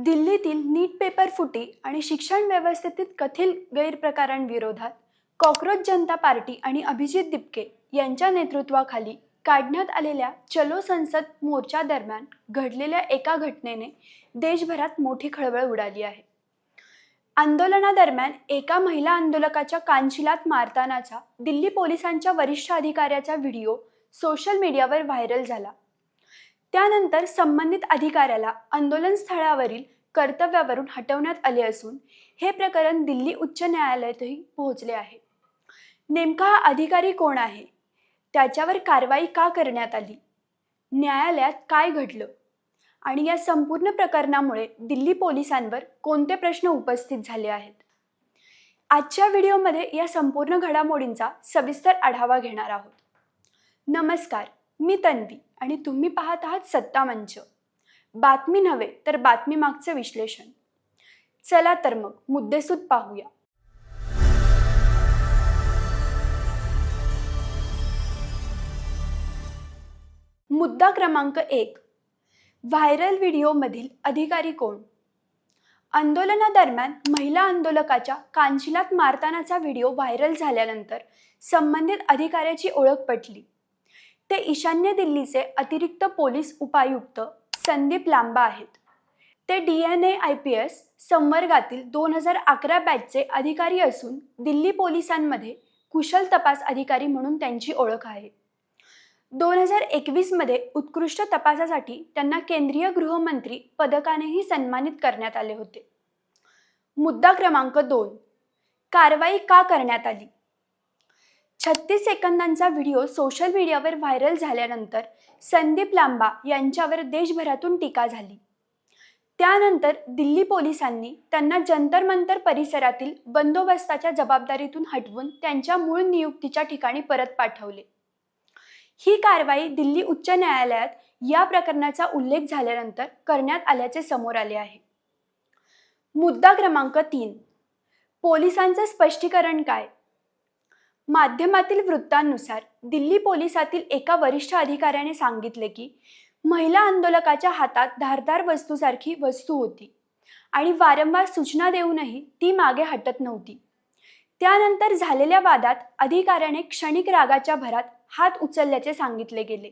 दिल्लीतील नीट पेपर फुटी आणि शिक्षण व्यवस्थेतील कथित गैरप्रकारांविरोधात कॉक्रोच जनता पार्टी आणि अभिजित दिपके यांच्या नेतृत्वाखाली काढण्यात आलेल्या चलो संसद मोर्चा दरम्यान घडलेल्या एका घटनेने देशभरात मोठी खळबळ उडाली आहे. आंदोलनादरम्यान एका महिला आंदोलकाच्या कानशिलात मारतानाचा दिल्ली पोलिसांच्या वरिष्ठ अधिकाऱ्याचा व्हिडिओ सोशल मीडियावर व्हायरल झाला. त्यानंतर संबंधित अधिकाऱ्याला आंदोलन स्थळावरील कर्तव्यावरून हटवण्यात आले असून हे प्रकरण दिल्ली उच्च न्यायालयातही पोहोचले आहे. नेमका हा अधिकारी कोण आहे, त्याच्यावर कारवाई का करण्यात आली, न्यायालयात काय घडलं आणि या संपूर्ण प्रकरणामुळे दिल्ली पोलिसांवर कोणते प्रश्न उपस्थित झाले आहेत, आजच्या व्हिडिओमध्ये या संपूर्ण घडामोडींचा सविस्तर आढावा घेणार आहोत. नमस्कार, मी तन्वी आणि तुम्ही पाहत आहात सत्ता मंच. बातमी नव्हे तर बातमी मागचं विश्लेषण. चला तर मग मुद्देसूद पाहूया. मुद्दा क्रमांक 1. व्हायरल व्हिडिओमधील अधिकारी कोण? आंदोलनादरम्यान महिला आंदोलकाच्या कानशिलात मारतानाचा व्हिडिओ व्हायरल झाल्यानंतर संबंधित अधिकाऱ्याची ओळख पटली. ते ईशान्य दिल्लीचे अतिरिक्त पोलीस उपायुक्त संदीप लांबा आहेत. ते DNA IPS संवर्गातील 2011 बॅचचे अधिकारी असून दिल्ली पोलिसांमध्ये कुशल तपास अधिकारी म्हणून त्यांची ओळख आहे. 2021 मध्ये उत्कृष्ट तपासासाठी त्यांना केंद्रीय गृहमंत्री पदकानेही सन्मानित करण्यात आले होते. मुद्दा क्रमांक 2. कारवाई का करण्यात आली? 36 सेकंदांचा व्हिडिओ सोशल मीडियावर व्हायरल झाल्यानंतर संदीप लांबा यांच्यावर देशभरातून टीका झाली. त्यानंतर दिल्ली पोलिसांनी त्यांना जंतर मंतर परिसरातील बंदोबस्ताच्या जबाबदारीतून हटवून त्यांच्या मूळ नियुक्तीच्या ठिकाणी परत पाठवले. ही कारवाई दिल्ली उच्च न्यायालयात या प्रकरणाचा उल्लेख झाल्यानंतर करण्यात आल्याचे समोर आले आहे. मुद्दा क्रमांक 3. पोलिसांचे स्पष्टीकरण काय? माध्यमातील वृत्तांनुसार दिल्ली पोलिसातील एका वरिष्ठ अधिकाऱ्याने सांगितले की महिला आंदोलकाच्या हातात धारदार वस्तूसारखी वस्तू होती आणि वारंवार सूचना देऊनही ती मागे हटत नव्हती. त्यानंतर झालेल्या वादात अधिकाऱ्याने क्षणिक रागाच्या भरात हात उचलल्याचे सांगितले गेले.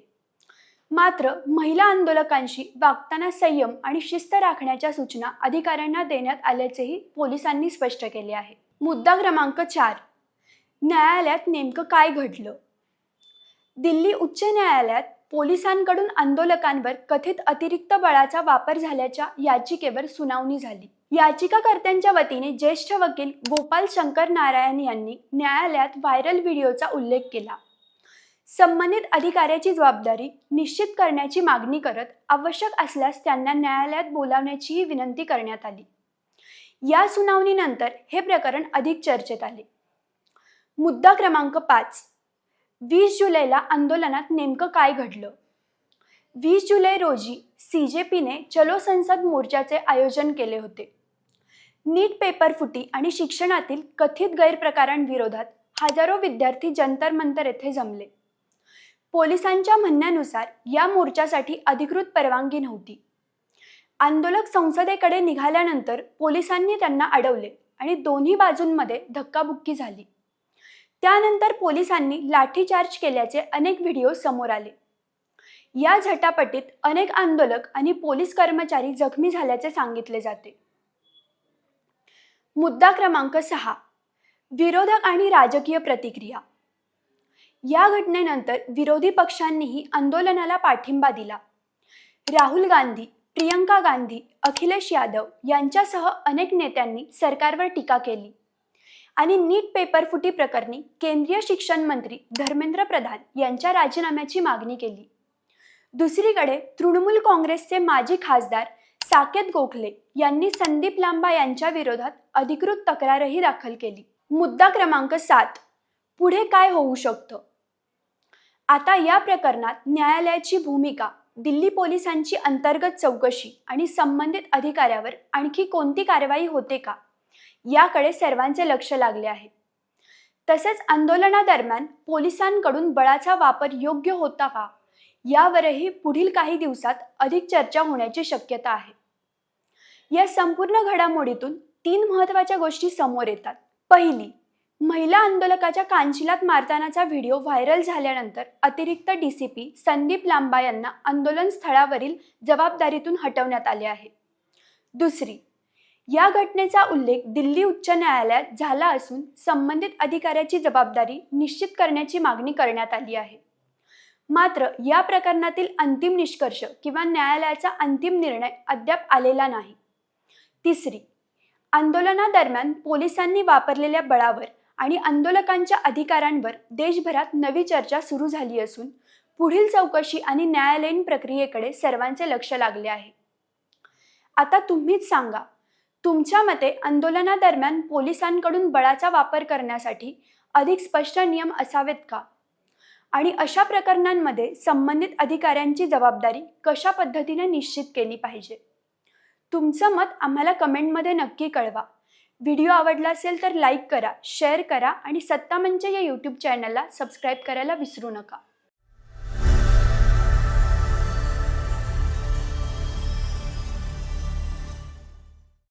मात्र महिला आंदोलकांशी वागताना संयम आणि शिस्त राखण्याच्या सूचना अधिकाऱ्यांना देण्यात आल्याचेही पोलिसांनी स्पष्ट केले आहे. मुद्दा क्रमांक 4. न्यायालयात नेमकं काय घडलं? दिल्ली उच्च न्यायालयात पोलिसांकडून आंदोलकांवर कथित अतिरिक्त बळाचा वापर झाल्याच्या याचिकेवर सुनावणी झाली. याचिकाकर्त्यांच्या वतीने ज्येष्ठ वकील गोपाल शंकर नारायण यांनी न्यायालयात व्हायरल व्हिडिओचा उल्लेख केला. संबंधित अधिकाऱ्याची जबाबदारी निश्चित करण्याची मागणी करत आवश्यक असल्यास त्यांना न्यायालयात बोलावण्याचीही विनंती करण्यात आली. या सुनावणीनंतर हे प्रकरण अधिक चर्चेत आले. मुद्दा क्रमांक 5. 20 जुलैला आंदोलनात नेमकं काय घडलं? 20 जुलै रोजी CJPने चलो संसद मोर्चाचे आयोजन केले होते. नीट पेपर फुटी आणि शिक्षणातील कथित गैरप्रकारांविरोधात हजारो विद्यार्थी जंतर मंतर येथे जमले. पोलिसांच्या म्हणण्यानुसार या मोर्चासाठी अधिकृत परवानगी नव्हती. आंदोलक संसदेकडे निघाल्यानंतर पोलिसांनी त्यांना अडवले आणि दोन्ही बाजूंमध्ये धक्काबुक्की झाली. त्यानंतर पोलिसांनी लाठीचार्ज केल्याचे अनेक व्हिडिओ समोर आले. या झटापटीत अनेक आंदोलक आणि पोलीस कर्मचारी जखमी झाल्याचे सांगितले जाते. मुद्दा क्रमांक 6. विरोधक आणि राजकीय प्रतिक्रिया. या घटनेनंतर विरोधी पक्षांनीही आंदोलनाला पाठिंबा दिला. राहुल गांधी, प्रियंका गांधी, अखिलेश यादव यांच्यासह अनेक नेत्यांनी सरकारवर टीका केली आणि नीट पेपर फुटी प्रकरणी केंद्रीय शिक्षण मंत्री धर्मेंद्र प्रधान यांच्या राजीनाम्याची मागणी केली. दुसरीकडे तृणमूल काँग्रेसचे माजी खासदार साकेत गोखले यांनी संदीप लांबा यांच्या विरोधात अधिकृत तक्रारही दाखल केली. मुद्दा क्रमांक 7. पुढे काय होऊ शकतं? आता या प्रकरणात न्यायालयाची भूमिका, दिल्ली पोलिसांची अंतर्गत चौकशी आणि संबंधित अधिकाऱ्यावर आणखी कोणती कारवाई होते का, याकडे सर्वांचे लक्ष लागले आहे. तसेच आंदोलनादरम्यान पोलिसांकडून बळाचा वापर योग्य होता का, यावरही पुढील काही दिवसात अधिक चर्चा होण्याची शक्यता आहे. या संपूर्ण घडामोडीतून 3 महत्त्वाच्या गोष्टी समोर येतात. पहिली, महिला आंदोलकाच्या कानशिलात मारतानाचा व्हिडिओ व्हायरल झाल्यानंतर अतिरिक्त DCP संदीप लांबा यांना आंदोलन स्थळावरील जबाबदारीतून हटवण्यात आले आहे. दुसरी, या घटनेचा उल्लेख दिल्ली उच्च न्यायालयात झाला असून संबंधित अधिकाऱ्याची जबाबदारी निश्चित करण्याची मागणी करण्यात आली आहे. मात्र या प्रकरणातील अंतिम निष्कर्ष किंवा न्यायालयाचा अंतिम निर्णय अद्याप आलेला नाही. तिसरी, आंदोलनादरम्यान पोलिसांनी वापरलेल्या बळावर आणि आंदोलकांच्या अधिकारांवर देशभरात नवी चर्चा सुरू झाली असून पुढील चौकशी आणि न्यायालयीन प्रक्रियेकडे सर्वांचे लक्ष लागले आहे. आता तुम्हीच सांगा, तुमच्या मते आंदोलनादरम्यान पोलिसांकडून बळाचा वापर करण्यासाठी अधिक स्पष्ट नियम असावेत का? आणि अशा प्रकरणांमध्ये संबंधित अधिकाऱ्यांची जबाबदारी कशा पद्धतीने निश्चित केली पाहिजे? तुमचं मत आम्हाला कमेंटमध्ये नक्की कळवा. व्हिडिओ आवडला असेल तर लाईक करा, शेअर करा आणि सत्ता मंच या यूट्यूब चॅनलला सबस्क्राईब करायला विसरू नका.